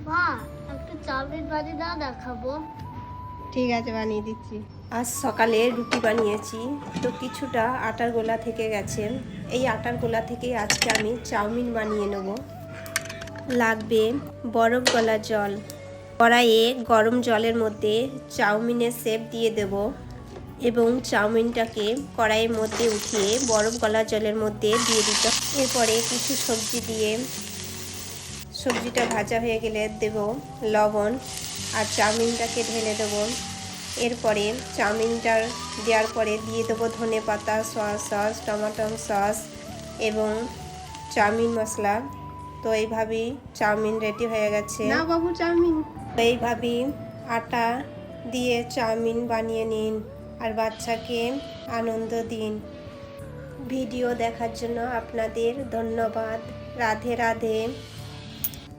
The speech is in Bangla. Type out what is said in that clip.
মা একটু চাউমিন বানিয়ে দাও না, খাবো। ঠিক আছে, বানিয়ে দিচ্ছি। আজ সকালে রুটি বানিয়েছি, তো কিছুটা আটার গোলা থেকে গেছে। এই আটার গোলা থেকে আজকে আমি চাউমিন বানিয়ে নেব। লাগবে বরফ গলা জল। কড়াইয়ে গরম জলের মধ্যে চাউমিনের শেপ দিয়ে দেব এবং চাউমিনটাকে কড়াইয়ের মধ্যে উঠিয়ে বরফ গলা জলের মধ্যে দিয়ে দিতে। এরপরে কিছু সবজি দিয়ে সবজিটা ভাজা হয়ে গেলে দেব লবণ আর চাউমিনটাকে ঢেলে দেব। এরপরে চাউমিনটা দেওয়ার পরে দিয়ে দেবো ধনে পাতা, সয়া সস, টমেটো সস এবং চাউমিন মশলা। তো এইভাবেই চাউমিন রেডি হয়ে গেছে। না বাবু, চাউমিন এইভাবেই আটা দিয়ে চাউমিন বানিয়ে নিন আর বাচ্চাকে আনন্দ দিন। ভিডিও দেখার জন্য আপনাদের ধন্যবাদ। রাধে রাধে।